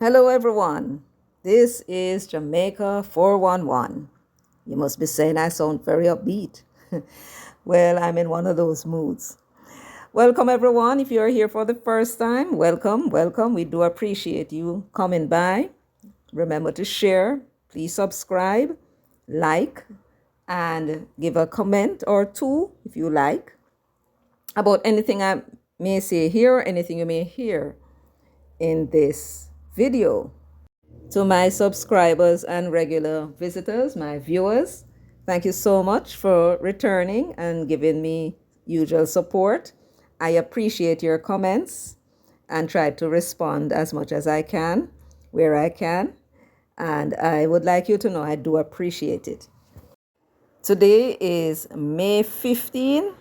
Hello, everyone. This is Jamaica 411. You must be saying I sound very upbeat. Well, I'm in one of those moods. Welcome, everyone. If you're here for the first time, welcome, welcome. We do appreciate you coming by. Remember to share. Please subscribe, like, and give a comment or two if you like about anything I may say here or anything you may hear in this video. To my subscribers and regular visitors, my viewers, thank you so much for returning and giving me usual support. I appreciate your comments and try to respond as much as I can, where I can. And I would like you to know I do appreciate it. Today is May 15,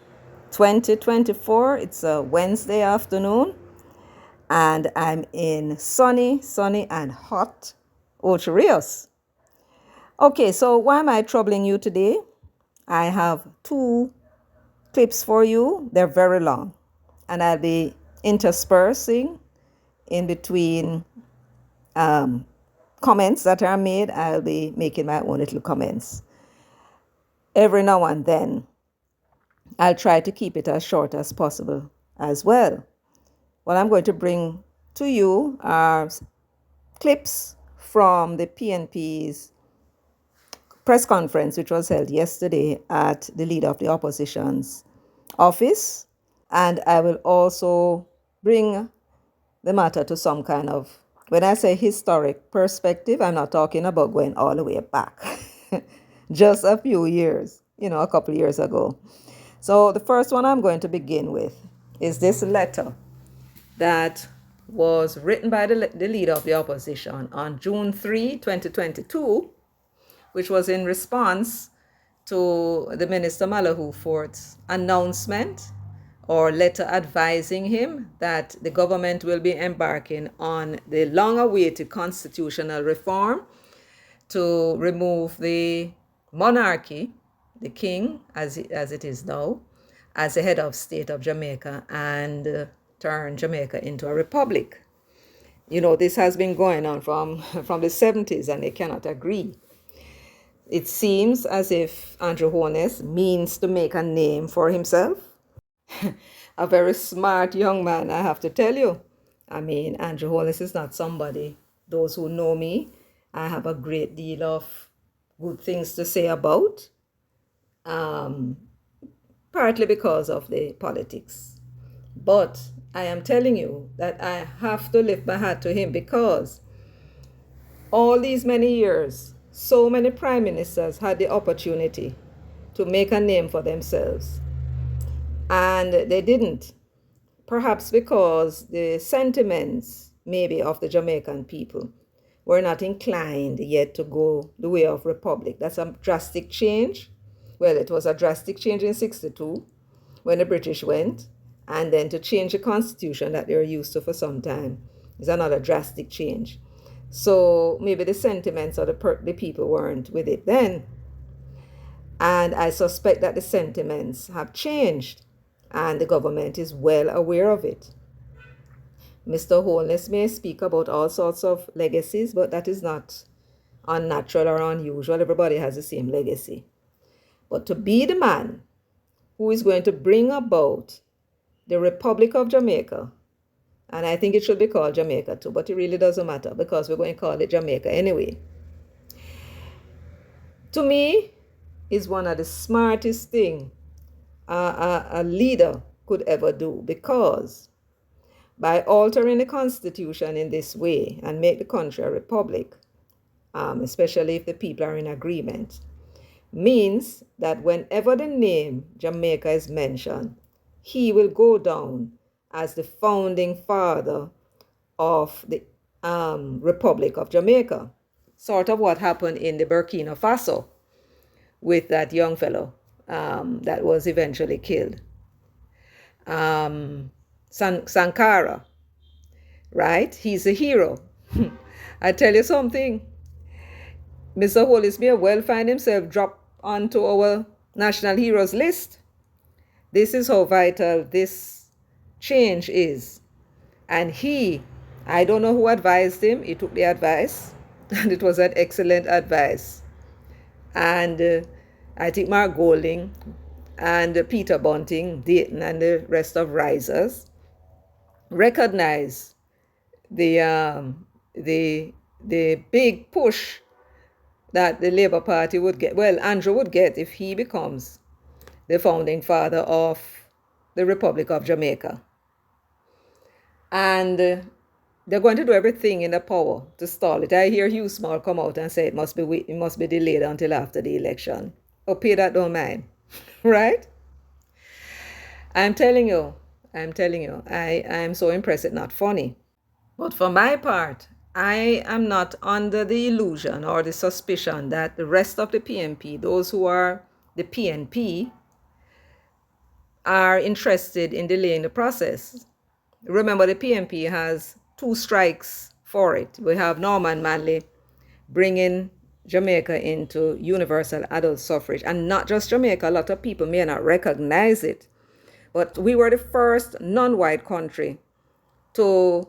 2024. It's a Wednesday afternoon, and I'm in sunny and hot Ocho Rios. Okay, so why am I troubling you today? I have two clips for you. They're very long, and I'll be interspersing in between comments that are made. I'll be making my own little comments. Every now and then, I'll try to keep it as short as possible as well. What I'm going to bring to you are clips from the PNP's press conference, which was held yesterday at the leader of the opposition's office. And I will also bring the matter to some kind of, when I say historic perspective, I'm not talking about going all the way back, just a few years, a couple of years ago. So the first one I'm going to begin with is this letter that was written by the leader of the opposition on June 3, 2022, which was in response to the Minister Malahoo Fort's announcement or letter advising him that the government will be embarking on the long-awaited constitutional reform to remove the monarchy, the king, as it is now, as the head of state of Jamaica, and turn Jamaica into a republic. This has been going on from the 70s, and they cannot agree. It seems as if Andrew Holness means to make a name for himself. A very smart young man, I have to tell you. Andrew Holness is not somebody, those who know me, I have a great deal of good things to say about, partly because of the politics. But I am telling you that I have to lift my hat to him because all these many years, so many prime ministers had the opportunity to make a name for themselves, and they didn't. Perhaps because the sentiments, maybe, of the Jamaican people were not inclined yet to go the way of republic. That's a drastic change. Well, it was a drastic change in 62 when the British went, and then to change the constitution that they were used to for some time is another drastic change. So maybe the sentiments of the people weren't with it then. And I suspect that the sentiments have changed, and the government is well aware of it. Mr. Holness may speak about all sorts of legacies, but that is not unnatural or unusual. Everybody has the same legacy. But to be the man who is going to bring about the Republic of Jamaica, and I think it should be called Jamaica too, but it really doesn't matter because we're going to call it Jamaica anyway, to me, is one of the smartest things a leader could ever do, because by altering the constitution in this way and make the country a republic, especially if the people are in agreement, means that whenever the name Jamaica is mentioned, he will go down as the founding father of the Republic of Jamaica. Sort of what happened in the Burkina Faso with that young fellow that was eventually killed. Sankara, right? He's a hero. I tell you something, Mr. Hollis may well find himself dropped onto our national heroes list. This is how vital this change is. And he, I don't know who advised him. He took the advice, and it was an excellent advice. And I think Mark Golding and Peter Bunting, Dayton, and the rest of risers recognize the big push that the Labour Party would get. Well, Andrew would get if he becomes the founding father of the Republic of Jamaica. And they're going to do everything in their power to stall it. I hear Hugh Small come out and say it must be delayed until after the election. Oh, pay that don't mind, right? I'm telling you, I am so impressed. It's not funny. But for my part, I am not under the illusion or the suspicion that the rest of the PNP, those who are the PNP, are interested in delaying the process. Remember, the PNP has 2 strikes for it. We have Norman Manley bringing Jamaica into universal adult suffrage. And not just Jamaica, a lot of people may not recognize it. But we were the first non-white country to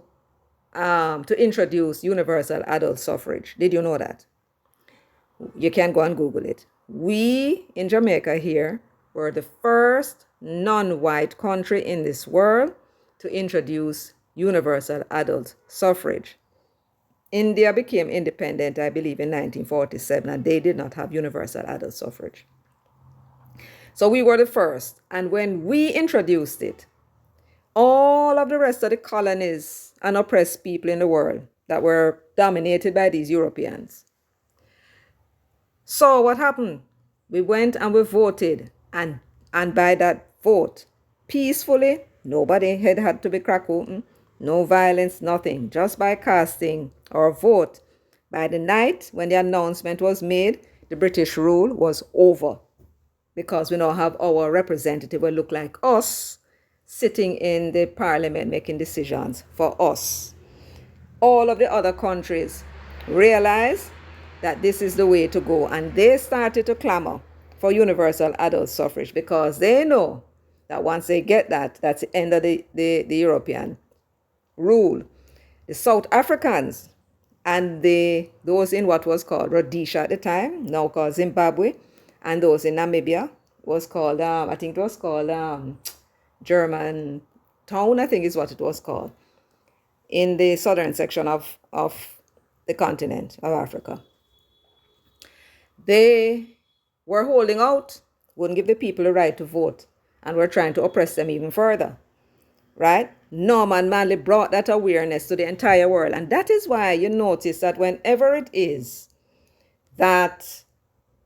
introduce universal adult suffrage. Did you know that? You can go and Google it. We in Jamaica here were the first non-white country in this world to introduce universal adult suffrage. India became independent, I believe, in 1947, and they did not have universal adult suffrage. So we were the first. And when we introduced it, all of the rest of the colonies and oppressed people in the world that were dominated by these Europeans. So what happened? We went and we voted, and by that vote, peacefully, nobody had to be cracked open, no violence, nothing, just by casting our vote. By the night when the announcement was made, the British rule was over, because we now have our representative who look like us sitting in the parliament making decisions for us. All of the other countries realized that this is the way to go, and they started to clamor for universal adult suffrage, because they know that once they get that, that's the end of the European rule. The South Africans and those in what was called Rhodesia at the time, now called Zimbabwe, and those in Namibia was called, I think it was called German Town, I think is what it was called, in the southern section of the continent of Africa. They were holding out, wouldn't give the people the right to vote, and were trying to oppress them even further, right? Norman Manley brought that awareness to the entire world, and that is why you notice that whenever it is that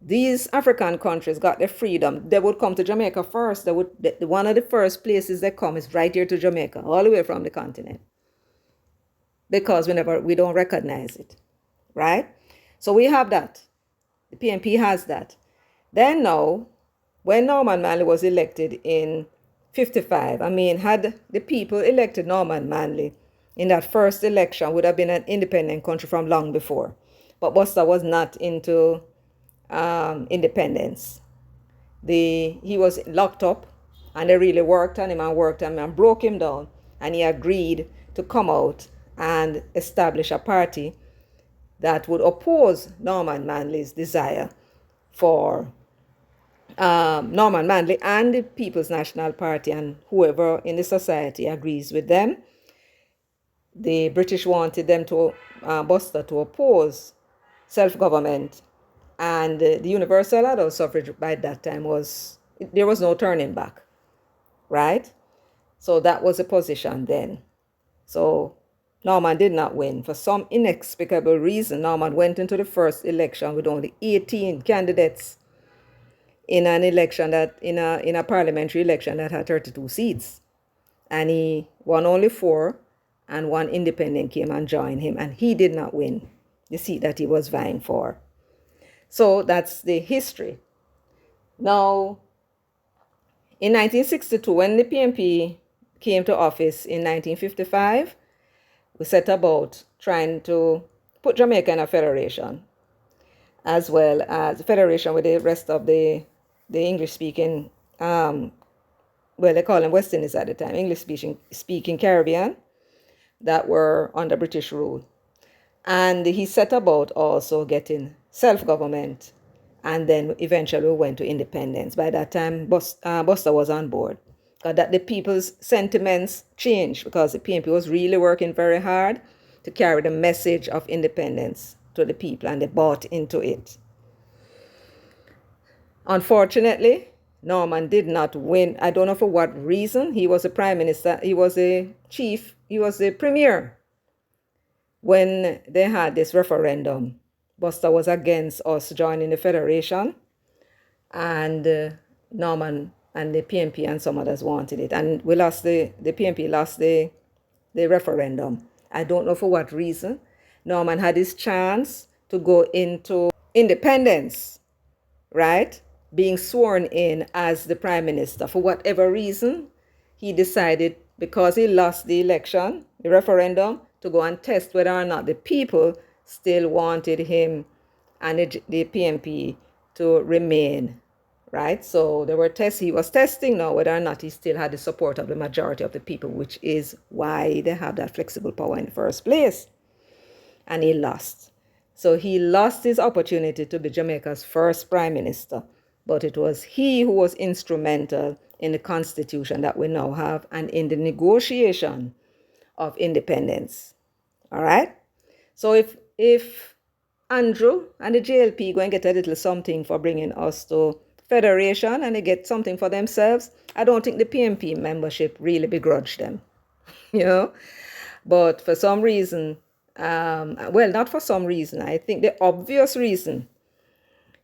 these African countries got their freedom, they would come to Jamaica first. One of the first places they come is right here to Jamaica, all the way from the continent, because we don't recognize it, right? So we have that. The PNP has that. Then now, when Norman Manley was elected in 55, had the people elected Norman Manley in that first election, would have been an independent country from long before. But Buster was not into independence. He was locked up, and they really worked on him and broke him down, and he agreed to come out and establish a party that would oppose Norman Manley's desire for Norman Manley and the People's National Party and whoever in the society agrees with them. The British wanted them to Buster to oppose self-government, and the universal adult suffrage by that time there was no turning back, right? So that was the position then. So Norman did not win. For some inexplicable reason, Norman went into the first election with only 18 candidates in an election in a parliamentary election that had 32 seats. And he won only 4, and 1 independent came and joined him, and he did not win the seat that he was vying for. So that's the history. Now, in 1962, when the PNP came to office in 1955, we set about trying to put Jamaica in a federation, as well as a federation with the rest of the English-speaking, they call them West Indies at the time, English-speaking Caribbean, that were under British rule. And he set about also getting self-government, and then eventually we went to independence. By that time, Buster was on board. That the people's sentiments changed because the PNP was really working very hard to carry the message of independence to the people, and they bought into it. Unfortunately, Norman did not win. I don't know for what reason. He was a prime minister. He was a chief. He was a premier when they had this referendum. Buster was against us joining the federation, and Norman and the PNP and some others wanted it. And we lost the PNP lost the referendum. I don't know for what reason. Norman had his chance to go into independence, right? Being sworn in as the prime minister. For whatever reason, he decided, because he lost the election, the referendum, to go and test whether or not the people still wanted him and the PNP to remain, right? So there were tests. He was testing now whether or not he still had the support of the majority of the people, which is why they have that flexible power in the first place. And he lost. So he lost his opportunity to be Jamaica's first prime minister. But it was he who was instrumental in the constitution that we now have and in the negotiation of independence. All right? So if Andrew and the JLP go and get a little something for bringing us to federation and they get something for themselves, I don't think the PNP membership really begrudge them, you know. But for some reason, well, not for some reason, I think the obvious reason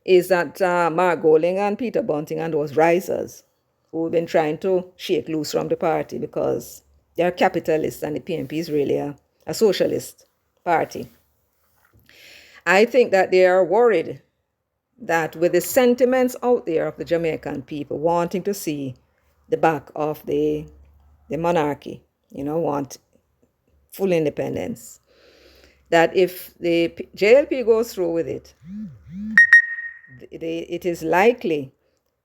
is that Mark Golding and Peter Bunting and those risers who've been trying to shake loose from the party because they're capitalists and the PNP is really a socialist party. I think that they are worried that with the sentiments out there of the Jamaican people wanting to see the back of the monarchy, you know, want full independence, that if the JLP goes through with it, it is likely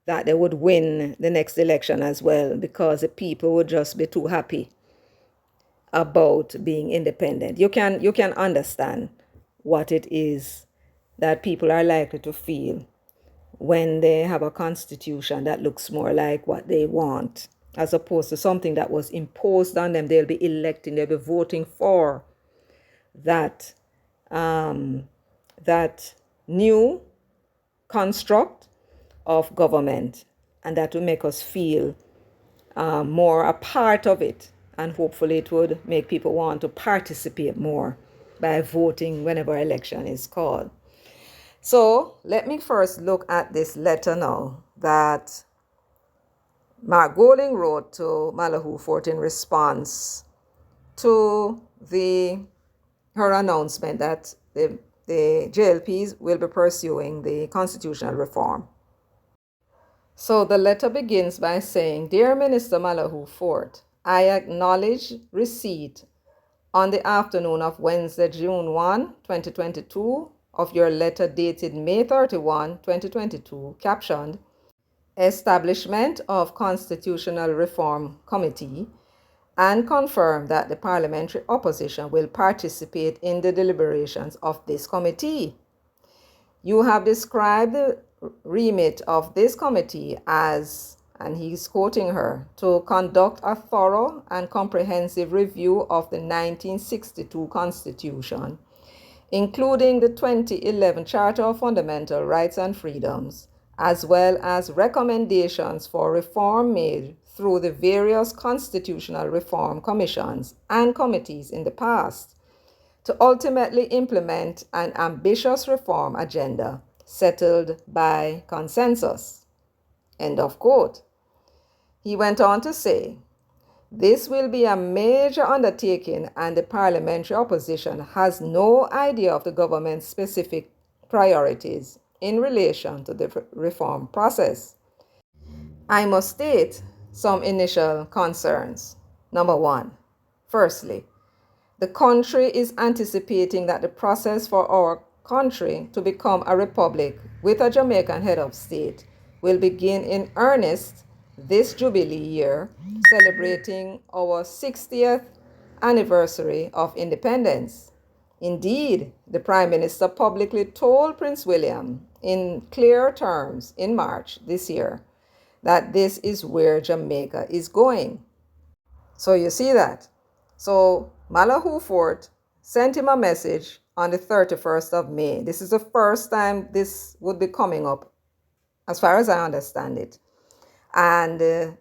that they would win the next election as well, because the people would just be too happy about being independent. You can understand what it is that people are likely to feel when they have a constitution that looks more like what they want, as opposed to something that was imposed on them. They'll be electing, they'll be voting for that that new construct of government, and that will make us feel more a part of it, and hopefully it would make people want to participate more by voting whenever election is called. So let me first look at this letter now that Mark Golding wrote to Malahoo Fort in response to her announcement that the JLPs will be pursuing the constitutional reform. So the letter begins by saying, "Dear Minister Malahoo Fort, I acknowledge receipt on the afternoon of Wednesday, June 1, 2022, of your letter dated May 31, 2022, captioned, Establishment of Constitutional Reform Committee, and confirm that the parliamentary opposition will participate in the deliberations of this committee. You have described the remit of this committee as," and he's quoting her, "to conduct a thorough and comprehensive review of the 1962 Constitution, including the 2011 Charter of Fundamental Rights and Freedoms, as well as recommendations for reform made through the various constitutional reform commissions and committees in the past, to ultimately implement an ambitious reform agenda settled by consensus." End of quote. He went on to say, "This will be a major undertaking and the parliamentary opposition has no idea of the government's specific priorities in relation to the reform process. I must state some initial concerns. Number one, firstly, the country is anticipating that the process for our country to become a republic with a Jamaican head of state will begin in earnest this Jubilee year, celebrating our 60th anniversary of independence. Indeed, the Prime Minister publicly told Prince William in clear terms in March this year that this is where Jamaica is going. So you see that. So Malahoo Fort sent him a message on the 31st of May. This is the first time this would be coming up, as far as I understand it. And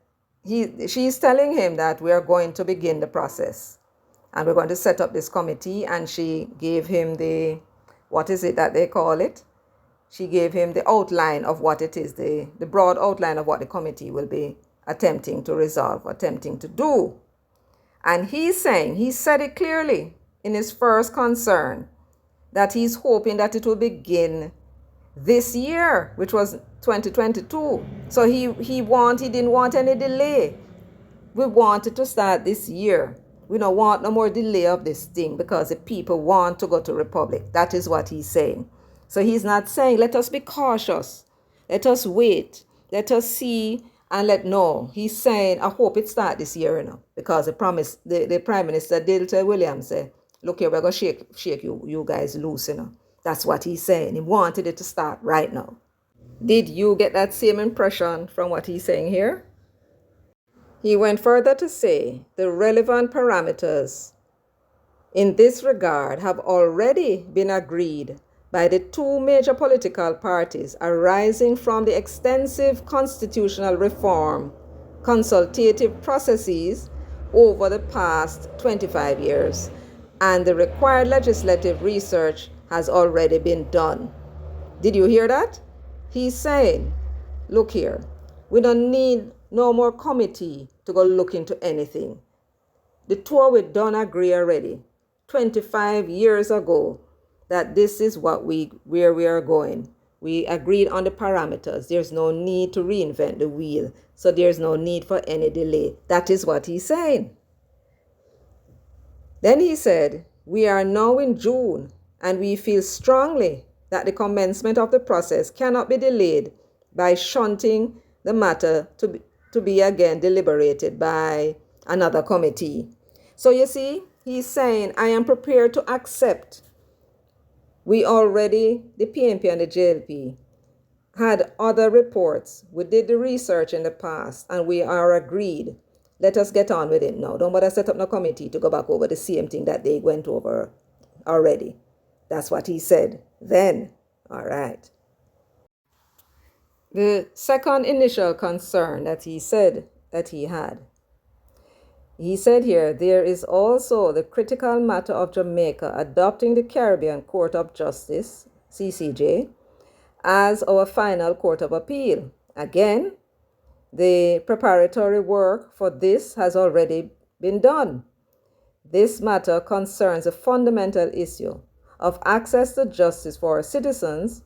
she's telling him that we are going to begin the process. And we're going to set up this committee. And she gave him the, what is it that they call it? She gave him the outline of what it is, the broad outline of what the committee will be attempting to resolve, attempting to do. And he's saying, he said it clearly in his first concern, that he's hoping that it will begin this year, which was 2022. So he didn't want any delay. We wanted to start this year. We don't want no more delay of this thing because the people want to go to Republic. That is what he's saying. So he's not saying, let us be cautious. Let us wait. Let us see and no. He's saying, I hope it starts this year, because the Prime Minister did tell William, say, look here, we're going to shake you guys loose, That's what he's saying. He wanted it to start right now. Did you get that same impression from what he's saying here? He went further to say the relevant parameters in this regard have already been agreed by the two major political parties arising from the extensive constitutional reform consultative processes over the past 25 years, and the required legislative research has already been done. Did you hear that? He's saying, look here, we don't need no more committee to go look into anything. The two we done agree already, 25 years ago, that this is where we are going. We agreed on the parameters. There's no need to reinvent the wheel. So there's no need for any delay. That is what he's saying. Then he said, we are now in June, and we feel strongly that the commencement of the process cannot be delayed by shunting the matter to be again deliberated by another committee. So you see, he's saying, I am prepared to accept. We already, the PNP and the JLP, had other reports. We did the research in the past, and we are agreed. Let us get on with it now. Don't bother set up no committee to go back over the same thing that they went over already. That's what he said then. All right. The second initial concern that he said that he had. He said here, there is also the critical matter of Jamaica adopting the Caribbean Court of Justice, CCJ, as our final court of appeal. Again, the preparatory work for this has already been done. This matter concerns a fundamental issue of access to justice for our citizens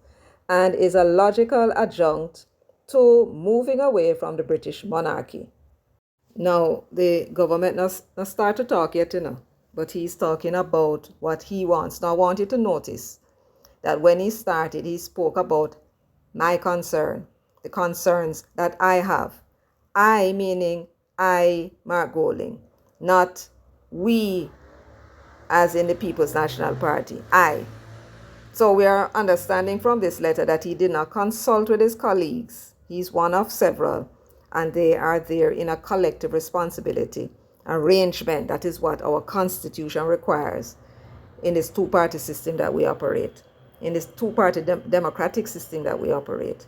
and is a logical adjunct to moving away from the British monarchy. Now, the government not start to talk yet, but he's talking about what he wants. Now, I want you to notice that when he started, he spoke about my concern, the concerns that I have. I, meaning I, Mark Golding, not we, as in the People's National Party. I. So we are understanding from this letter that he did not consult with his colleagues. He's one of several, and they are there in a collective responsibility arrangement. That is what our Constitution requires in this two-party system that we operate, in this two-party democratic system that we operate,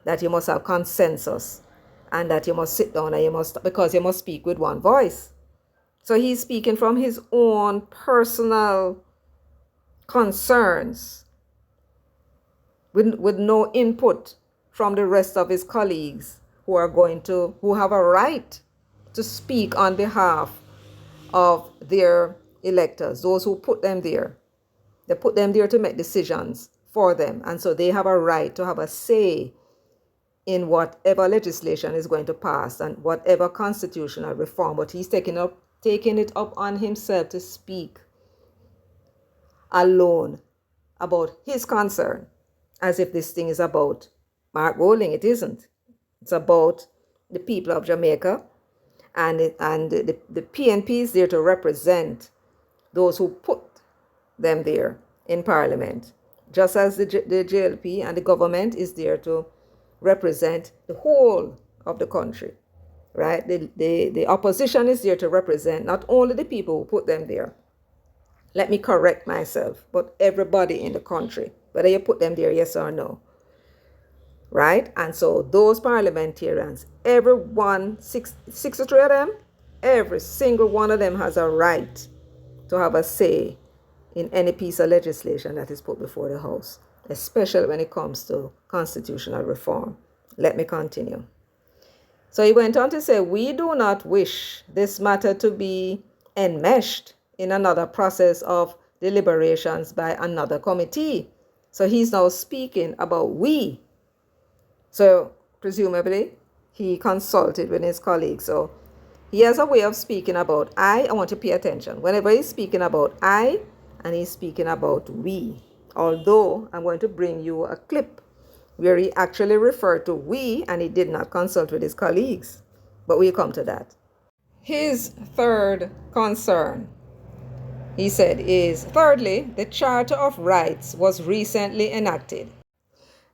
that you must have consensus, and that you must sit down and because you must speak with one voice. So he's speaking from his own personal concerns with no input from the rest of his colleagues who have a right to speak on behalf of their electors, those who put them there. They put them there to make decisions for them. And so they have a right to have a say in whatever legislation is going to pass and whatever constitutional reform. But he's taking it up on himself to speak alone about his concern, as if this thing is about Mark Golding. It isn't. It's about the people of Jamaica. and the PNP is there to represent those who put them there in Parliament, just as the JLP and the government is there to represent the whole of the country, right? The opposition is there to represent not only the people who put them there. Let me correct myself, but everybody in the country, whether you put them there, yes or no, right? And so those parliamentarians, everyone, 63 of them, every single one of them has a right to have a say in any piece of legislation that is put before the House, especially when it comes to constitutional reform. Let me continue. So he went on to say, we do not wish this matter to be enmeshed in another process of deliberations by another committee. So he's now speaking about we. So presumably he consulted with his colleagues. So he has a way of speaking about I want to pay attention. Whenever he's speaking about I and he's speaking about we. Although I'm going to bring you a clip where he actually referred to we and he did not consult with his colleagues. But we'll come to that. His third concern, he said, is thirdly, the Charter of Rights was recently enacted.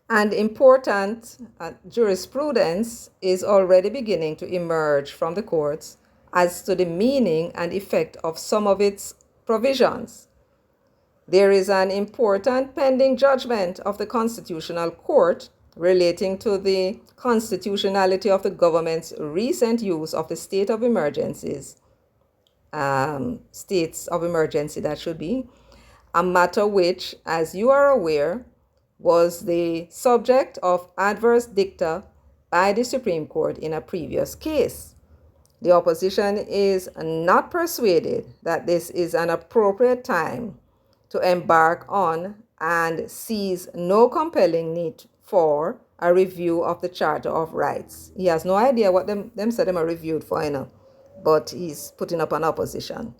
And important jurisprudence is already beginning to emerge from the courts as to the meaning and effect of some of its provisions. There is an important pending judgment of the Constitutional Court relating to the constitutionality of the government's recent use of the state of emergencies, states of emergency that should be, a matter which, as you are aware, was the subject of adverse dicta by the Supreme Court in a previous case. The opposition is not persuaded that this is an appropriate time to embark on and sees no compelling need for a review of the Charter of Rights. He has no idea what them said them are reviewed for, but he's putting up an opposition.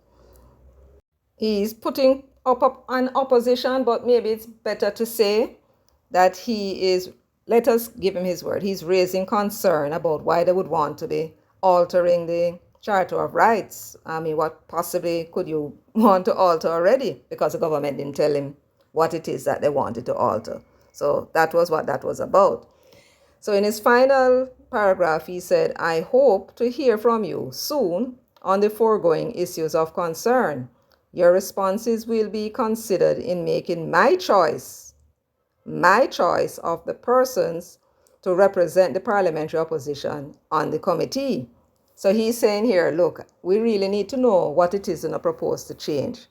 He's putting up an opposition, but maybe it's better to say that he is, let us give him his word, he's raising concern about why they would want to be altering the Charter of Rights. I mean, what possibly could you want to alter already? Because the government didn't tell him what it is that they wanted to alter. So that was what that was about. So in his final paragraph, he said, I hope to hear from you soon on the foregoing issues of concern. Your responses will be considered in making my choice of the persons to represent the parliamentary opposition on the committee. So he's saying here, look, we really need to know what it is going to propose to change,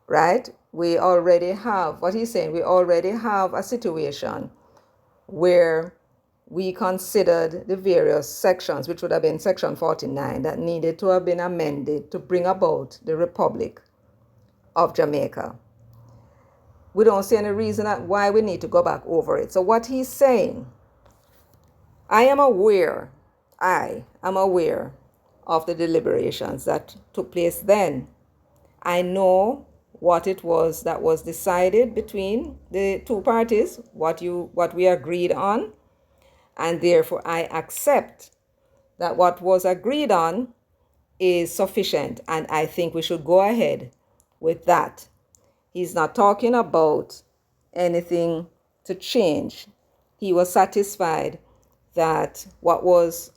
right? We already have, what he's saying, we already have a situation where we considered the various sections, which would have been section 49, that needed to have been amended to bring about the Republic of Jamaica. We don't see any reason why we need to go back over it. So what he's saying, I am aware of the deliberations that took place then. I know what it was that was decided between the two parties, what we agreed on, and therefore I accept that what was agreed on is sufficient, and I think we should go ahead with that. He's not talking about anything to change. He was satisfied that what was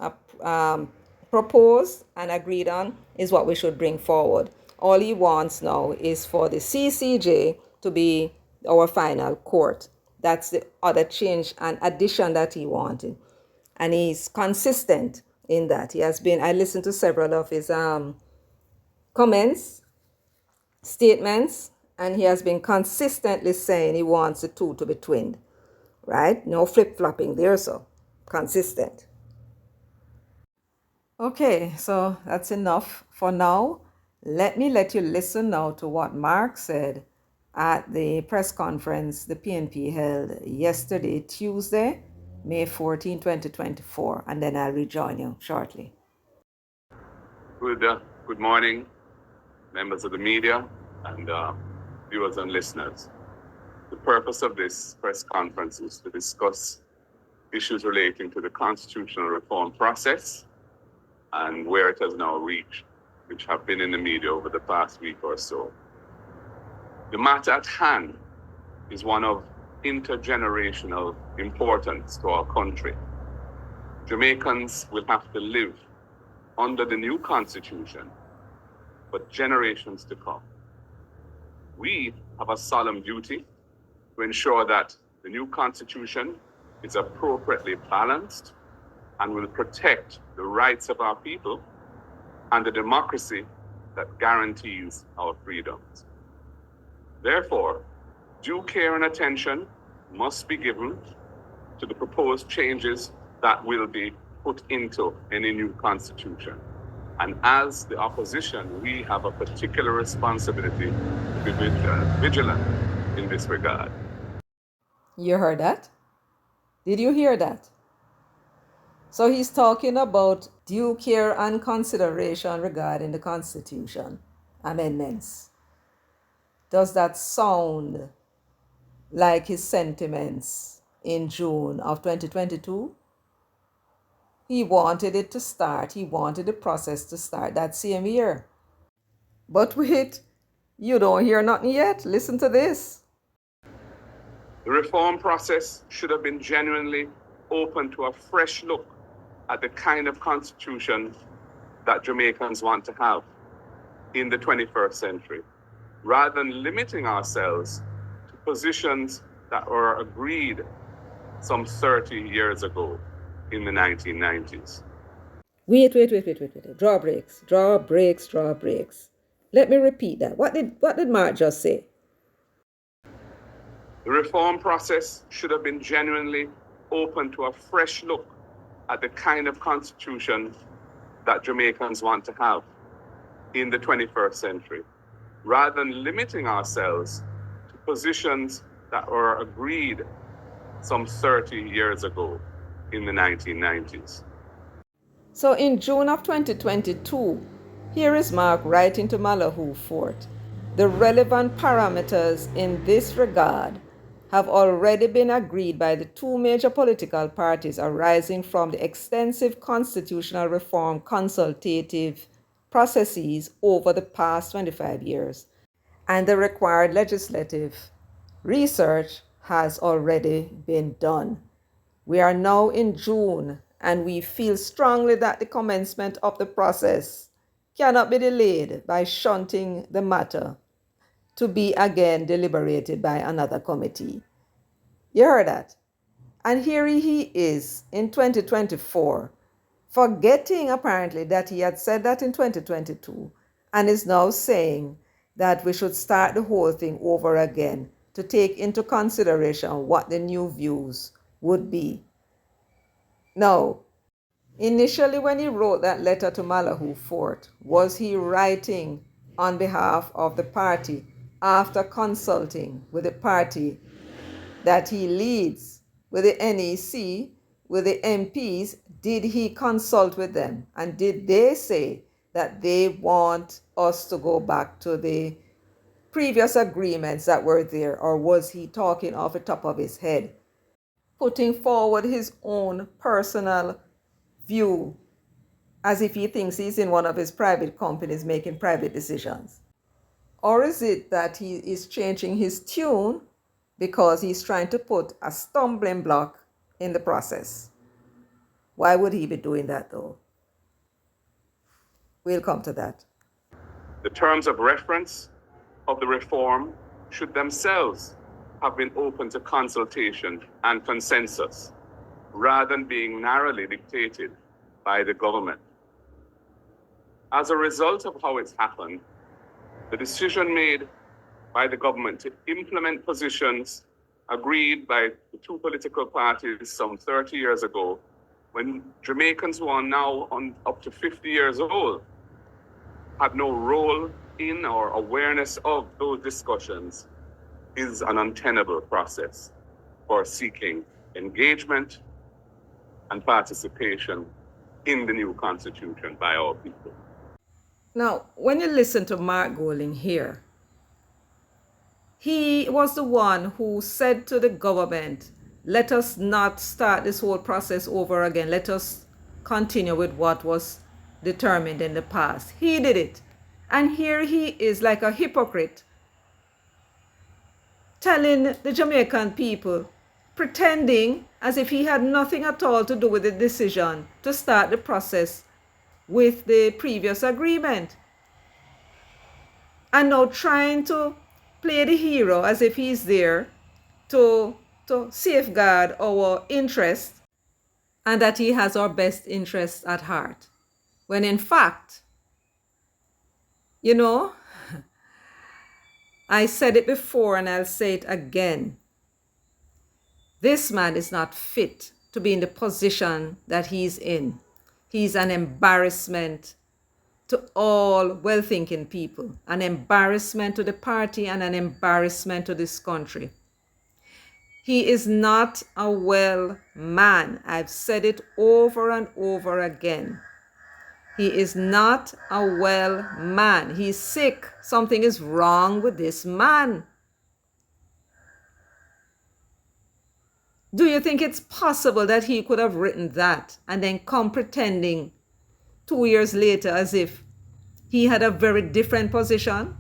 proposed and agreed on is what we should bring forward. All he wants now is for the CCJ to be our final court. That's the other change and addition that he wanted. And he's consistent in that. I listened to several of his comments, statements, and he has been consistently saying he wants the two to be twinned, right? No flip-flopping there, so consistent. Okay, so that's enough for now. Let you listen now to what Mark said at the press conference the PNP held yesterday, Tuesday, May 14, 2024, and then I'll rejoin you shortly. Good morning, members of the media and viewers and listeners. The purpose of this press conference is to discuss issues relating to the constitutional reform process and where it has now reached, which have been in the media over the past week or so. The matter at hand is one of intergenerational importance to our country. Jamaicans will have to live under the new constitution for generations to come. We have a solemn duty to ensure that the new constitution is appropriately balanced and will protect the rights of our people and the democracy that guarantees our freedoms. Therefore, due care and attention must be given to the proposed changes that will be put into any new constitution. And as the opposition, we have a particular responsibility to be vigilant in this regard. You heard that? Did you hear that? So he's talking about due care and consideration regarding the Constitution amendments. Does that sound like his sentiments in June of 2022? He wanted it to start. He wanted the process to start that same year. But wait, you don't hear nothing yet. Listen to this. The reform process should have been genuinely open to a fresh look at the kind of constitution that Jamaicans want to have in the 21st century, rather than limiting ourselves to positions that were agreed some 30 years ago in the 1990s. Wait. Draw brakes. Let me repeat that. What did Mark just say? The reform process should have been genuinely open to a fresh look at the kind of constitution that Jamaicans want to have in the 21st century, rather than limiting ourselves to positions that were agreed some 30 years ago in the 1990s. So in June of 2022, here is Mark writing to Malahoo Fort. The relevant parameters in this regard have already been agreed by the two major political parties arising from the extensive constitutional reform consultative processes over the past 25 years, and the required legislative research has already been done. We are now in June, and we feel strongly that the commencement of the process cannot be delayed by shunting the matter to be again deliberated by another committee. You heard that? And here he is in 2024, forgetting apparently that he had said that in 2022, and is now saying that we should start the whole thing over again to take into consideration what the new views would be. Now, initially when he wrote that letter to Malahoo Fort, was he writing on behalf of the party after consulting with the party that he leads, with the NEC, with the MPs? Did he consult with them? And did they say that they want us to go back to the previous agreements that were there? Or was he talking off the top of his head, putting forward his own personal view as if he thinks he's in one of his private companies making private decisions? Or is it that he is changing his tune because he's trying to put a stumbling block in the process? Why would he be doing that though? We'll come to that. The terms of reference of the reform should themselves have been open to consultation and consensus, rather than being narrowly dictated by the government. As a result of how it's happened, the decision made by the government to implement positions agreed by the two political parties some 30 years ago, when Jamaicans who are now up to 50 years old had no role in or awareness of those discussions, is an untenable process for seeking engagement and participation in the new constitution by our people. Now, when you listen to Mark Golding here, he was the one who said to the government, let us not start this whole process over again. Let us continue with what was determined in the past. He did it. And here he is like a hypocrite, telling the Jamaican people, pretending as if he had nothing at all to do with the decision to start the process with the previous agreement. And now trying to play the hero as if he's there to safeguard our interests and that he has our best interests at heart. When in fact, you know, I said it before and I'll say it again. This man is not fit to be in the position that he's in. He's an embarrassment to all well-thinking people, an embarrassment to the party and an embarrassment to this country. He is not a well man. I've said it over and over again. He is not a well man. He's sick. Something is wrong with this man. Do you think it's possible that he could have written that and then come pretending 2 years later as if he had a very different position?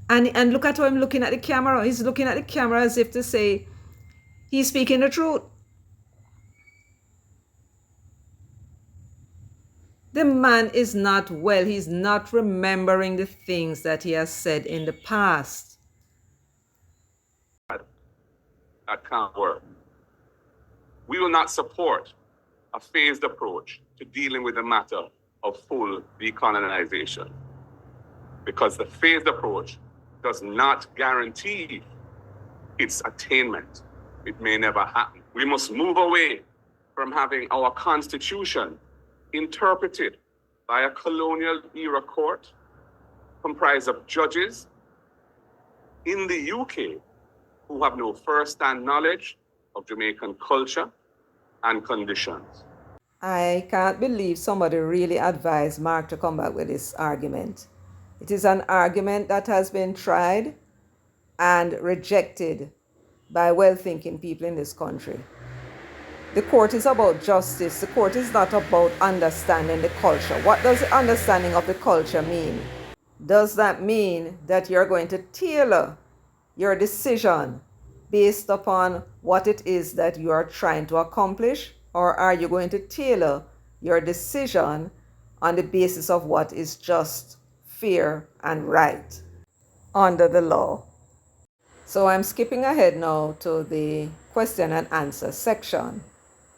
And look at how I'm looking at the camera. He's looking at the camera as if to say he's speaking the truth. The man is not well. He's not remembering the things that he has said in the past. That can't work. We will not support a phased approach to dealing with the matter of full decolonization, because the phased approach does not guarantee its attainment. It may never happen. We must move away from having our constitution interpreted by a colonial era court comprised of judges in the UK who have no first-hand knowledge of Jamaican culture and conditions. I can't believe somebody really advised Mark to come back with this argument. It is an argument that has been tried and rejected by well-thinking people in this country. The court is about justice. The court is not about understanding the culture. What does the understanding of the culture mean? Does that mean that you're going to tailor your decision based upon what it is that you are trying to accomplish? Or are you going to tailor your decision on the basis of what is just, fair, and right under the law? So I'm skipping ahead now to the question and answer section.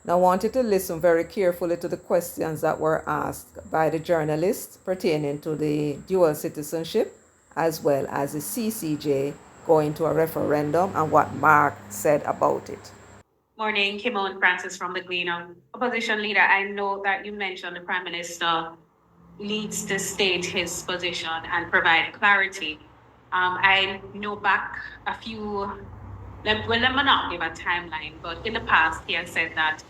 Now I want you to listen very carefully to the questions that were asked by the journalists pertaining to the dual citizenship as well as the CCJ going to a referendum and what Mark said about it. Morning, Kimon Francis from the Gleaner. Opposition leader, I know that you mentioned the Prime Minister needs to state his position and provide clarity. I know back a few, let me not give a timeline, but in the past he has said that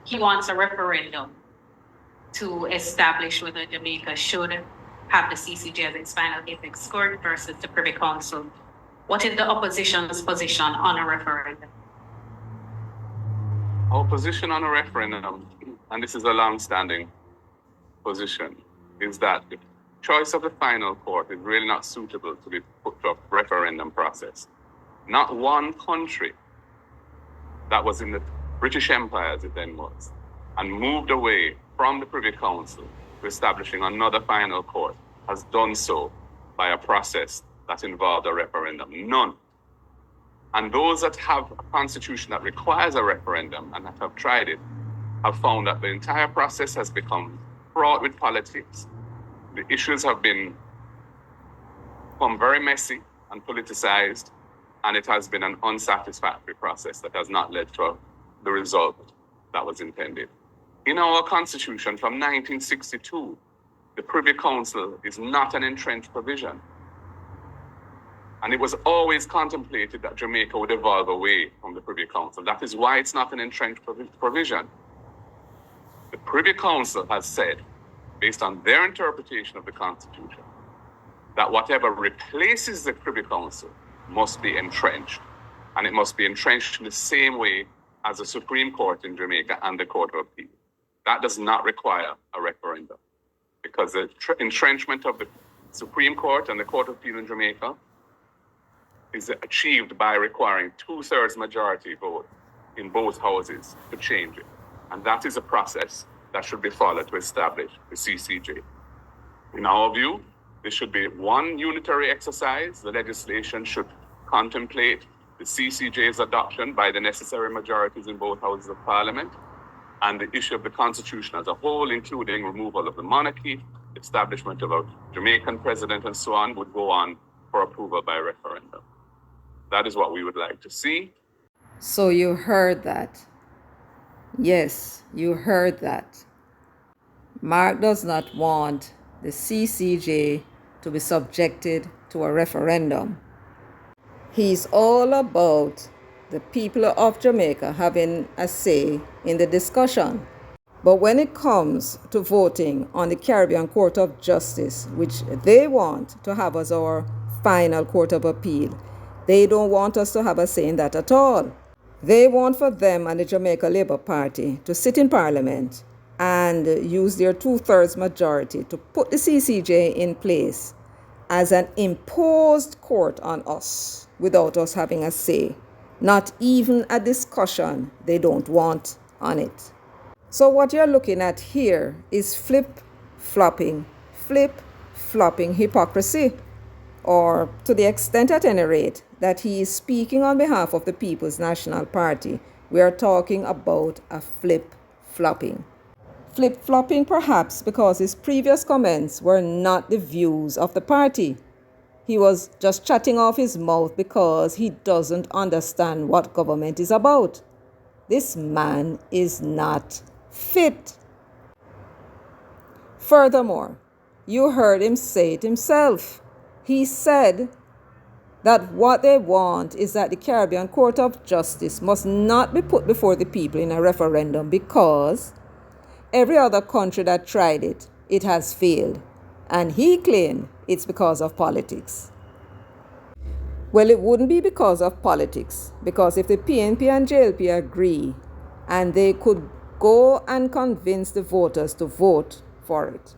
he wants a referendum to establish whether Jamaica should have the CCJ as its final apex court versus the Privy Council. What is the opposition's position on a referendum? Our position on a referendum, and this is a long-standing position, is that the choice of the final court is really not suitable to be put to a referendum process. Not one country that was in the British Empire, as it then was, and moved away from the Privy Council to establishing another final court has done so by a process that involved a referendum. None. And those that have a constitution that requires a referendum and that have tried it have found that the entire process has become fraught with politics. The issues have become very messy and politicized, and it has been an unsatisfactory process that has not led to the result that was intended. In our constitution from 1962, the Privy Council is not an entrenched provision. And it was always contemplated that Jamaica would evolve away from the Privy Council. That is why it's not an entrenched provision. The Privy Council has said, based on their interpretation of the Constitution, that whatever replaces the Privy Council must be entrenched. And it must be entrenched in the same way as the Supreme Court in Jamaica and the Court of Appeal. That does not require a referendum. because the entrenchment of the Supreme Court and the Court of Appeal in Jamaica is achieved by requiring 2/3 majority vote in both houses to change it. And that is a process that should be followed to establish the CCJ. In our view, this should be one unitary exercise. The legislation should contemplate the CCJ's adoption by the necessary majorities in both houses of Parliament, and the issue of the Constitution as a whole, including removal of the monarchy, establishment of a Jamaican president, and so on, would go on for approval by referendum. That is what we would like to see. So you heard that. Yes, you heard that. Mark does not want the CCJ to be subjected to a referendum. He's all about the people of Jamaica having a say in the discussion. But when it comes to voting on the Caribbean Court of Justice, which they want to have as our final court of appeal, they don't want us to have a say in that at all. They want for them and the Jamaica Labour Party to sit in Parliament and use their 2/3 majority to put the CCJ in place as an imposed court on us without us having a say. Not even a discussion they don't want on it. So what you're looking at here is flip-flopping hypocrisy, or to the extent at any rate that he is speaking on behalf of the People's National Party, we are talking about a flip-flopping. Flip-flopping perhaps because his previous comments were not the views of the party. He was just chatting off his mouth because he doesn't understand what government is about. This man is not fit. Furthermore, you heard him say it himself. He said that what they want is that the Caribbean Court of Justice must not be put before the people in a referendum because every other country that tried it, it has failed. And he claimed it's because of politics. Well, it wouldn't be because of politics, because if the PNP and JLP agree and they could go and convince the voters to vote for it,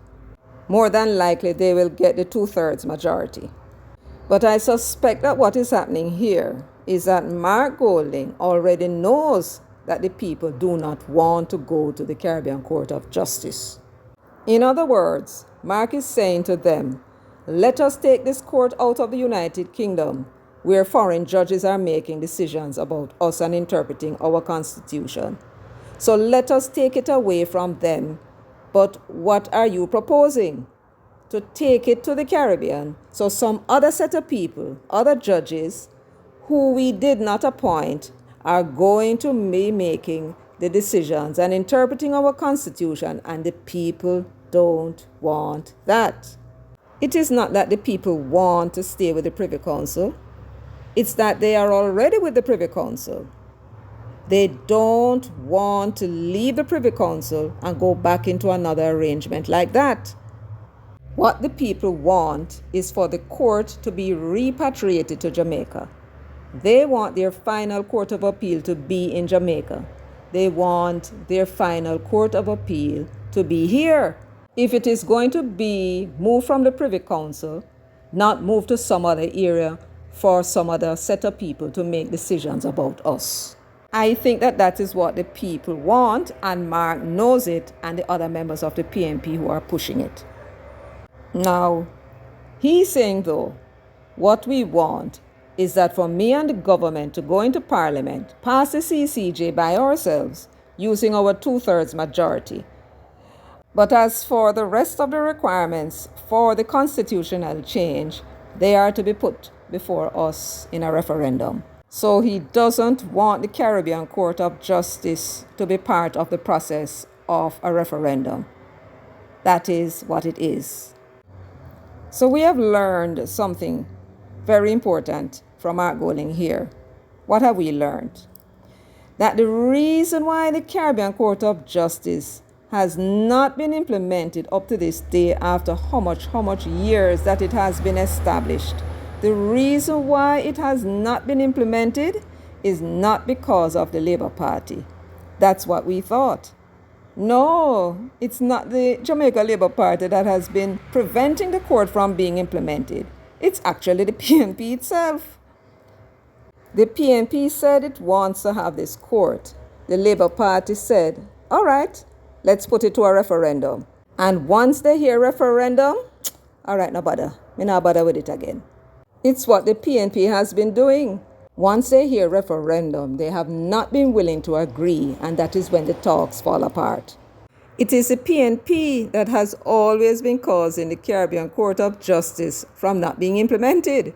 more than likely they will get the 2/3 majority. But I suspect that what is happening here is that Mark Golding already knows that the people do not want to go to the Caribbean Court of Justice. In other words, Mark is saying to them, let us take this court out of the United Kingdom, where foreign judges are making decisions about us and interpreting our constitution. So let us take it away from them. But what are you proposing? To take it to the Caribbean, so some other set of people, other judges, who we did not appoint, are going to be making the decisions and interpreting our constitution, and the people don't want that. It is not that the people want to stay with the Privy Council. It's that they are already with the Privy Council. They don't want to leave the Privy Council and go back into another arrangement like that. What the people want is for the court to be repatriated to Jamaica. They want their final court of appeal to be in Jamaica. They want their final court of appeal to be here. If it is going to be moved from the Privy Council, not moved to some other area for some other set of people to make decisions about us. I think that that is what the people want, and Mark knows it, and the other members of the PNP who are pushing it. Now, he's saying though, what we want is that for me and the government to go into Parliament, pass the CCJ by ourselves, using our 2/3 majority. But as for the rest of the requirements for the constitutional change, they are to be put before us in a referendum. So he doesn't want the Caribbean Court of Justice to be part of the process of a referendum. That is what it is. So we have learned something very important from Mark Golding here. What have we learned? That the reason why the Caribbean Court of Justice has not been implemented up to this day, after how much years that it has been established, the reason why it has not been implemented is not because of the Labour Party. That's what we thought. No, it's not the Jamaica Labour Party that has been preventing the court from being implemented. It's actually the PNP itself. The PNP said it wants to have this court. The Labour Party said, all right, let's put it to a referendum. And once they hear referendum, all right, no bother. Me not bother with it again. It's what the PNP has been doing. Once they hear referendum, they have not been willing to agree, and that is when the talks fall apart. It is the PNP that has always been causing the Caribbean Court of Justice from not being implemented.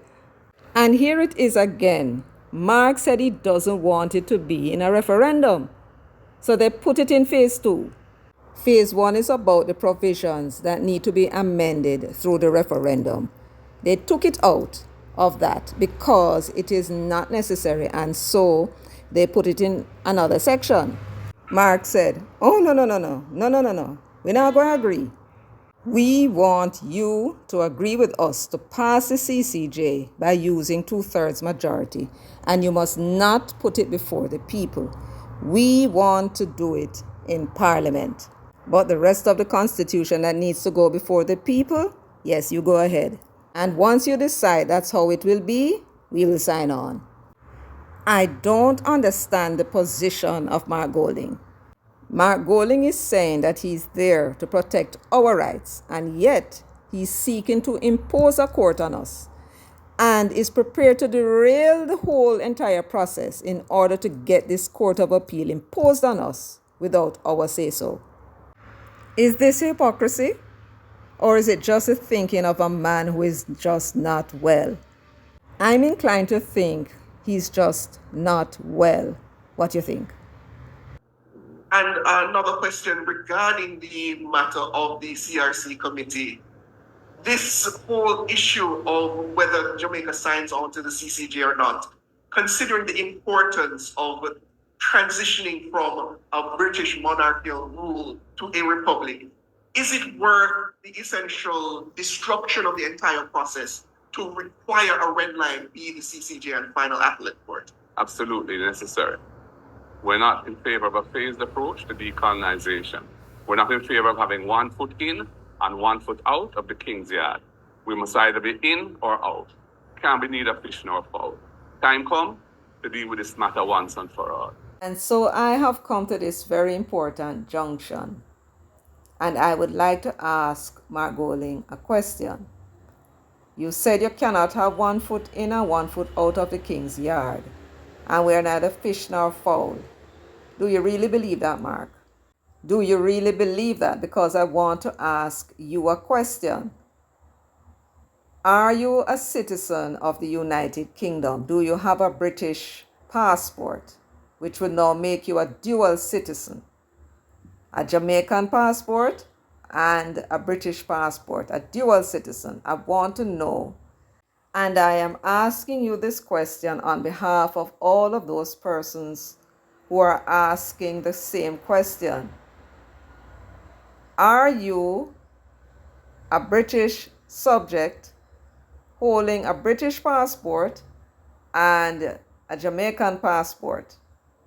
And here it is again. Mark said he doesn't want it to be in a referendum. So they put it in phase 2. Phase 1 is about the provisions that need to be amended through the referendum. They took it out of that because it is not necessary, and so they put it in another section. Mark said, oh, no. We're not going to agree. We want you to agree with us to pass the CCJ by using 2/3 majority, and you must not put it before the people. We want to do it in Parliament. But the rest of the Constitution that needs to go before the people, yes, you go ahead. And once you decide that's how it will be, we will sign on. I don't understand the position of Mark Golding. Mark Golding is saying that he's there to protect our rights, and yet he's seeking to impose a court on us and is prepared to derail the whole entire process in order to get this court of appeal imposed on us without our say-so. Is this hypocrisy? Or is it just the thinking of a man who is just not well? I'm inclined to think he's just not well. What do you think? And another question regarding the matter of the CRC committee. This whole issue of whether Jamaica signs on to the CCJ or not, considering the importance of transitioning from a British monarchical rule to a republic, is it worth the essential destruction of the entire process to require a red line be the CCJ and final appellate court? Absolutely necessary. We're not in favor of a phased approach to decolonization. We're not in favor of having 1 foot in and 1 foot out of the King's Yard. We must either be in or out. Can't be neither fish nor fowl. Time come to deal with this matter once and for all. And so I have come to this very important junction. And I would like to ask Mark Golding a question. You said you cannot have 1 foot in and 1 foot out of the King's Yard. And we're neither fish nor fowl. Do you really believe that, Mark? Do you really believe that? Because I want to ask you a question. Are you a citizen of the United Kingdom? Do you have a British passport, which would now make you a dual citizen? A Jamaican passport and a British passport, a dual citizen. I want to know. And I am asking you this question on behalf of all of those persons who are asking the same question. Are you a British subject holding a British passport and a Jamaican passport?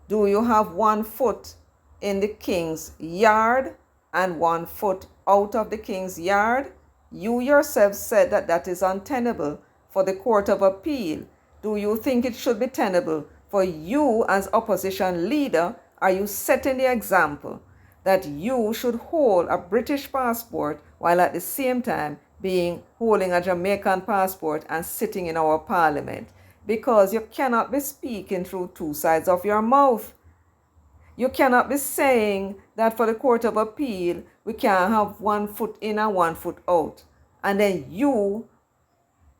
Do you have 1 foot in the King's Yard and 1 foot out of the King's Yard? You yourself said that that is untenable for the Court of Appeal. Do you think it should be tenable for you as opposition leader? Are you setting the example that you should hold a British passport while at the same time holding a Jamaican passport and sitting in our parliament? Because you cannot be speaking through 2 sides of your mouth. You cannot be saying that for the Court of Appeal, we can have 1 foot in and 1 foot out. And then you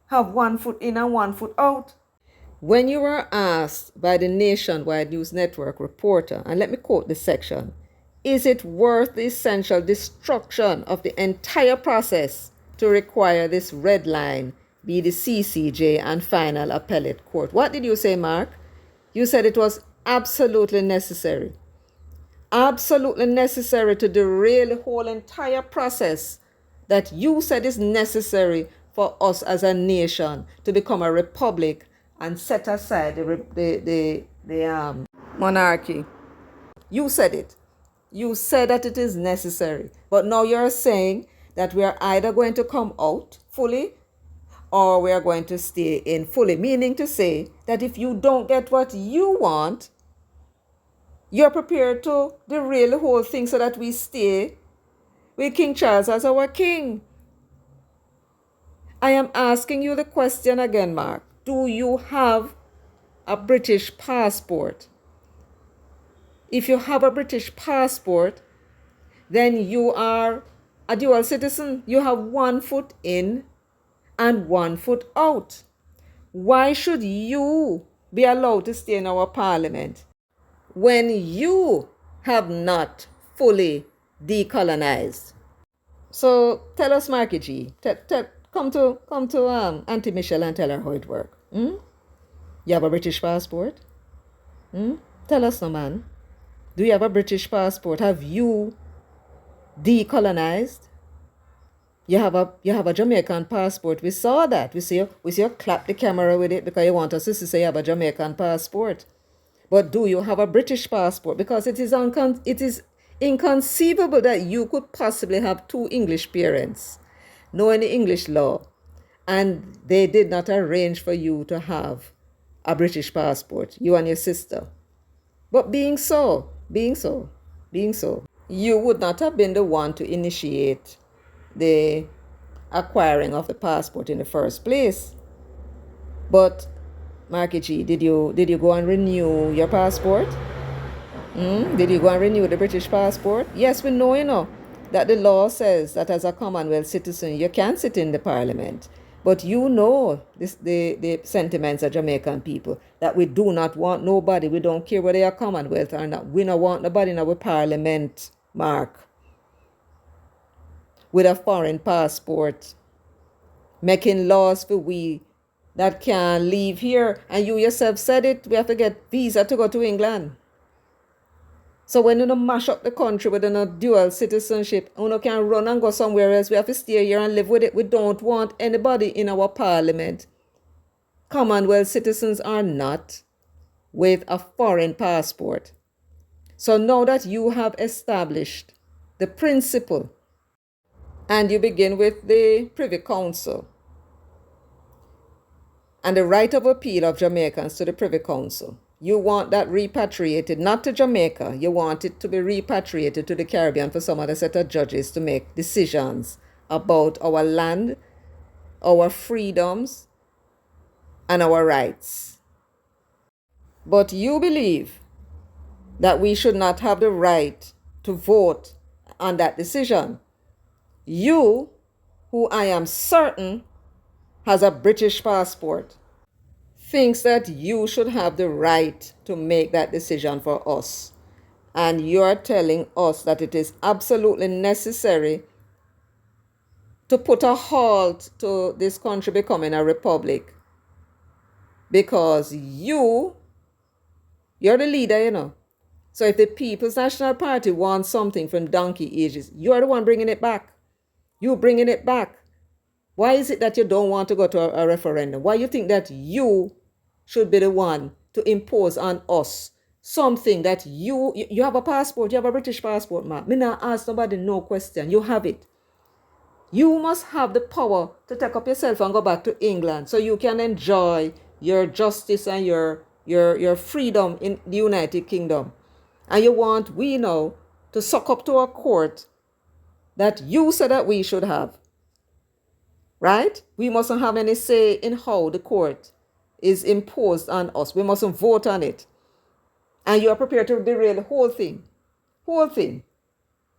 have 1 foot in and 1 foot out. When you were asked by the Nationwide News Network reporter, and let me quote this section, is it worth the essential destruction of the entire process to require this red line be the CCJ and final appellate court? What did you say, Mark? You said it was absolutely necessary. Absolutely necessary to derail the whole entire process that you said is necessary for us as a nation to become a republic and set aside the monarchy. You said it. You said that it is necessary. But now you're saying that we are either going to come out fully or we are going to stay in fully. Meaning to say that if you don't get what you want, you're prepared to derail the whole thing so that we stay with King Charles as our king. I am asking you the question again, Mark. Do you have a British passport? If you have a British passport, then you are a dual citizen. You have one foot in and one foot out. Why should you be allowed to stay in our parliament when you have not fully decolonized? So tell us, Marky G. Come to Auntie Michelle and tell her how it works. You have a British passport? Tell us, no man. Do you have a British passport? Have you decolonized? You have a Jamaican passport. We saw that. We see you clap the camera with it because you want us to say you have a Jamaican passport. But do you have a British passport? Because it is inconceivable that you could possibly have two English parents, knowing the English law, and they did not arrange for you to have a British passport, you and your sister. But being so, you would not have been the one to initiate the acquiring of the passport in the first place. But Marky G, did you go and renew your passport? Did you go and renew the British passport? Yes, we know, that the law says that as a Commonwealth citizen, you can sit in the parliament. But you know the sentiments of Jamaican people, that we do not want nobody. We don't care whether they are Commonwealth or not. We don't want nobody in our parliament, Mark, with a foreign passport, making laws for we that can leave here. And you yourself said it, we have to get visa to go to England. So when you mash up the country with a dual citizenship, you can run and go somewhere else. We have to stay here and live with it. We don't want anybody in our parliament, Commonwealth citizens or not, with a foreign passport. So now that you have established the principle, and you begin with the Privy Council and the right of appeal of Jamaicans to the Privy Council, you want that repatriated, not to Jamaica. You want it to be repatriated to the Caribbean for some other set of judges to make decisions about our land, our freedoms, and our rights. But you believe that we should not have the right to vote on that decision. You, who I am certain has a British passport, thinks that you should have the right to make that decision for us. And you're telling us that it is absolutely necessary to put a halt to this country becoming a republic. Because you're the leader, So if the People's National Party wants something from donkey ages, you're the one bringing it back. You're bringing it back. Why is it that you don't want to go to a referendum? Why you think that you should be the one to impose on us something that you have a passport, you have a British passport, man. Me not ask nobody no question. You have it. You must have the power to take up yourself and go back to England so you can enjoy your justice and your freedom in the United Kingdom. And you want we now to suck up to a court that you said that we should have. Right? We mustn't have any say in how the court is imposed on us. We mustn't vote on it. And you are prepared to derail the whole thing,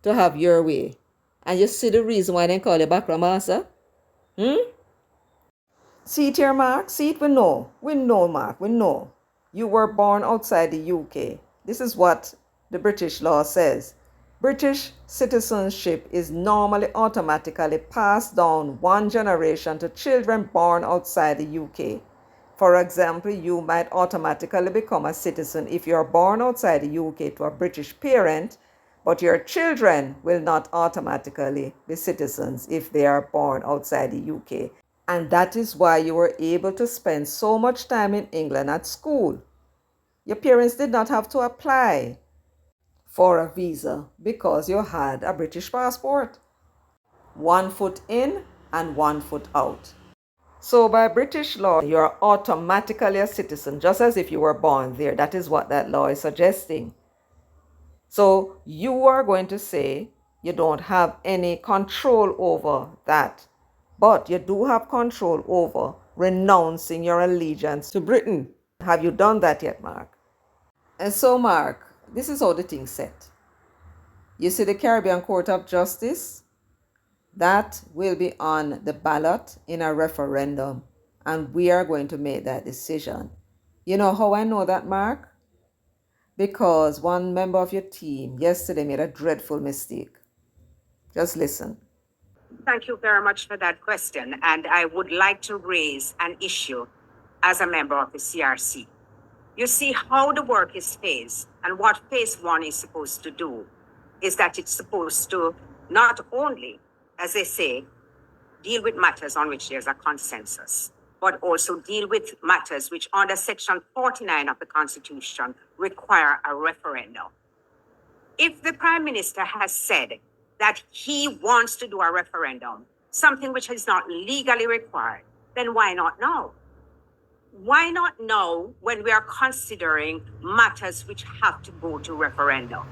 to have your way. And you see the reason why they call you background master? See it here, Mark? See it? We know, Mark. We know. You were born outside the UK. This is what the British law says. British citizenship is normally automatically passed down one generation to children born outside the UK. For example, you might automatically become a citizen if you are born outside the UK to a British parent, but your children will not automatically be citizens if they are born outside the UK. And that is why you were able to spend so much time in England at school. Your parents did not have to apply for a visa because you had a British passport. 1 foot in and 1 foot out. So by British law, you're automatically a citizen, just as if you were born there. That is what that law is suggesting. So you are going to say you don't have any control over that, but you do have control over renouncing your allegiance to Britain. Have you done that yet, Mark? And so, Mark, this is how the thing's set. You see the Caribbean Court of Justice? That will be on the ballot in a referendum, and we are going to make that decision. You know how I know that, Mark? Because one member of your team yesterday made a dreadful mistake. Just listen. Thank you very much for that question. And I would like to raise an issue as a member of the CRC. You see how the work is phased, and what phase one is supposed to do is that it's supposed to not only, as they say, deal with matters on which there's a consensus, but also deal with matters which under Section 49 of the Constitution require a referendum. If the Prime Minister has said that he wants to do a referendum, something which is not legally required, then why not now? Why not now when we are considering matters which have to go to referendum?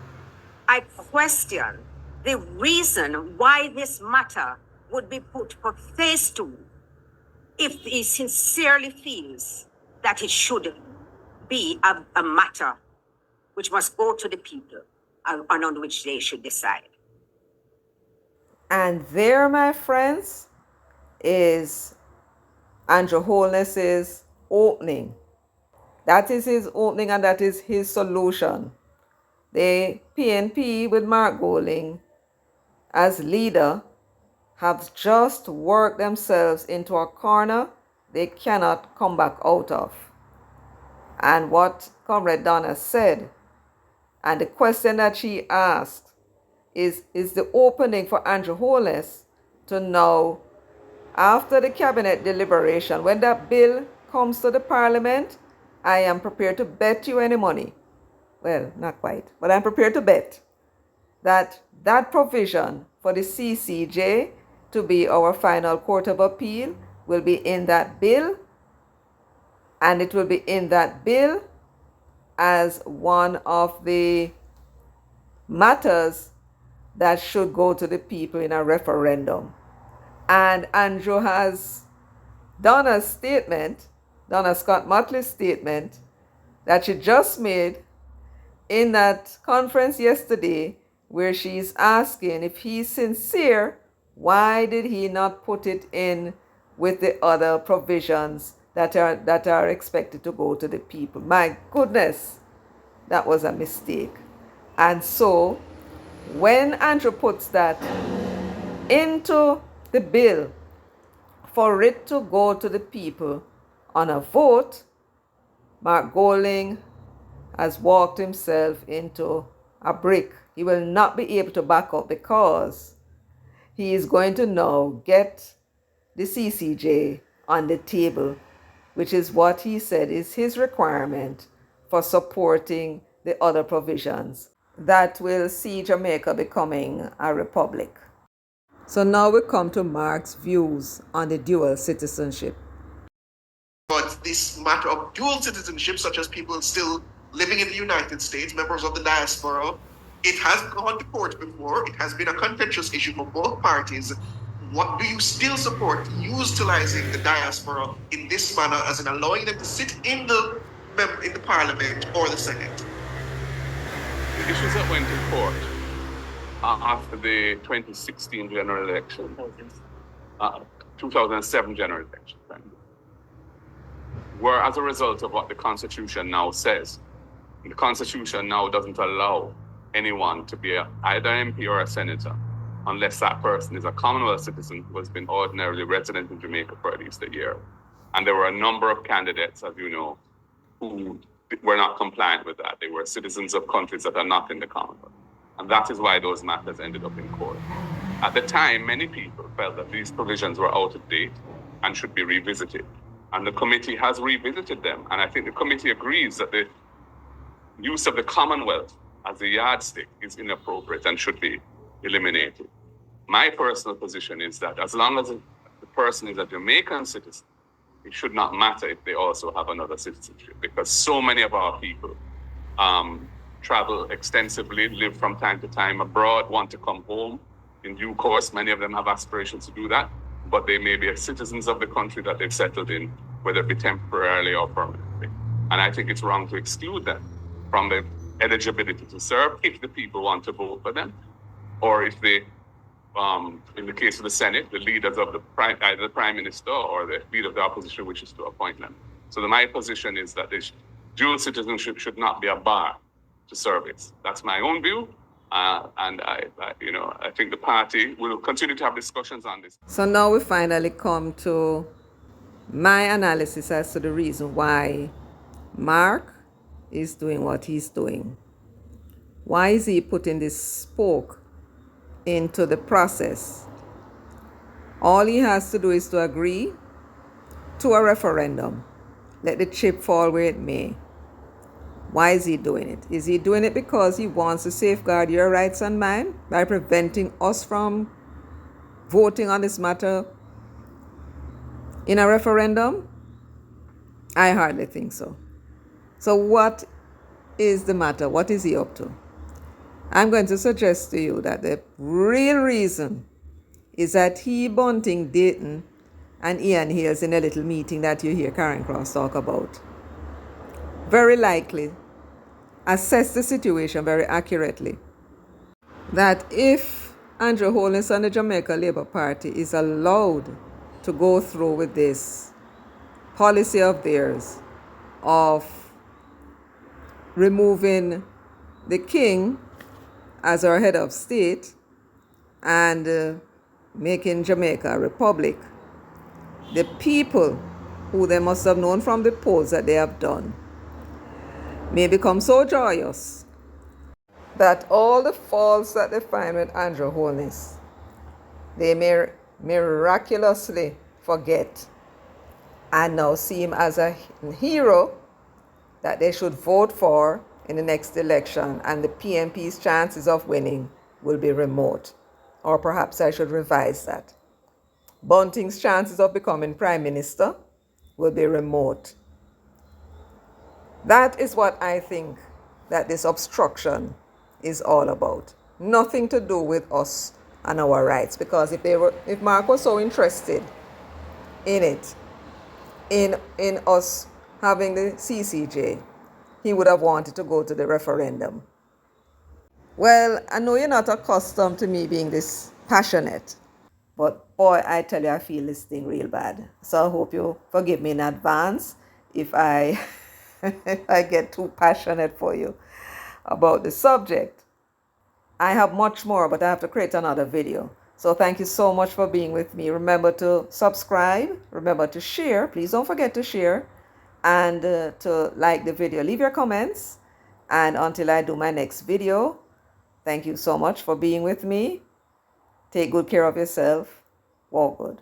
I question the reason why this matter would be put for phase two if he sincerely feels that it should be a matter which must go to the people and on which they should decide. And there, my friends, is Andrew Holness's opening. That is his opening and that is his solution. The PNP with Mark Golding as leader have just worked themselves into a corner they cannot come back out of. And what Comrade Donna said, and the question that she asked, is the opening for Andrew Holness to now, after the cabinet deliberation, when that bill comes to the parliament, I am prepared to bet you any money. Well, not quite, but I'm prepared to bet that that provision for the CCJ to be our final court of appeal will be in that bill, and it will be in that bill as one of the matters that should go to the people in a referendum. And Andrew has done a statement, Donna Scott Motley's statement, that she just made in that conference yesterday, where she's asking if he's sincere, why did he not put it in with the other provisions that are expected to go to the people? My goodness, that was a mistake. And so when Andrew puts that into the bill for it to go to the people on a vote, Mark Golding has walked himself into a brick. He will not be able to back up because he is going to now get the CCJ on the table, which is what he said is his requirement for supporting the other provisions that will see Jamaica becoming a republic. So now we come to Mark's views on the dual citizenship. But this matter of dual citizenship, such as people still living in the United States, members of the diaspora, it has gone to court before. It has been a contentious issue for both parties. What do you still support utilizing the diaspora in this manner, as in allowing them to sit in the parliament or the Senate? The issues that went to court after the 2016 general election, 2007 general election, were as a result of what the Constitution now says. The Constitution now doesn't allow anyone to be either an MP or a senator unless that person is a Commonwealth citizen who has been ordinarily resident in Jamaica for at least a year. And there were a number of candidates, as you know, who were not compliant with that. They were citizens of countries that are not in the Commonwealth. And that is why those matters ended up in court. At the time, many people felt that these provisions were out of date and should be revisited. And the committee has revisited them. And I think the committee agrees that the use of the Commonwealth as a yardstick is inappropriate and should be eliminated. My personal position is that as long as the person is a Jamaican citizen, it should not matter if they also have another citizenship, because so many of our people travel extensively, live from time to time abroad, want to come home in due course. Many of them have aspirations to do that, but they may be citizens of the country that they've settled in, whether it be temporarily or permanently. And I think it's wrong to exclude them from the eligibility to serve if the people want to vote for them, or if they, in the case of the Senate, the leaders of either the Prime Minister or the leader of the opposition wishes to appoint them. So my position is that dual citizenship should not be a bar to service. That's my own view, and I think the party will continue to have discussions on this. So now we finally come to my analysis as to the reason why Mark is doing what he's doing. Why is he putting this spoke into the process? All he has to do is to agree to a referendum. Let the chip fall where it may. Why is he doing it? Is he doing it because he wants to safeguard your rights and mine by preventing us from voting on this matter in a referendum? I hardly think so. So what is the matter? What is he up to? I'm going to suggest to you that the real reason is that he, Bunting, Dayton, and Ian Hales in a little meeting that you hear Karen Cross talk about, very likely assess the situation very accurately. That if Andrew Holness and the Jamaica Labour Party is allowed to go through with this policy of theirs of removing the king as our head of state and making Jamaica a republic, the people who they must have known from the polls that they have done may become so joyous that all the faults that they find with Andrew Holness, they may miraculously forget and now see him as a hero that they should vote for in the next election, and the PNP's chances of winning will be remote. Or perhaps I should revise that. Bunting's chances of becoming Prime Minister will be remote. That is what I think that this obstruction is all about. Nothing to do with us and our rights. Because if Mark was so interested in it, in us having the CCJ, he would have wanted to go to the referendum. Well, I know you're not accustomed to me being this passionate, but boy, I tell you, I feel this thing real bad. So I hope you forgive me in advance if I get too passionate for you about the subject. I have much more, but I have to create another video. So thank you so much for being with me. Remember to subscribe. Remember to share. Please don't forget to share. And to like the video. Leave your comments. And until I do my next video, thank you so much for being with me. Take good care of yourself. Walk good.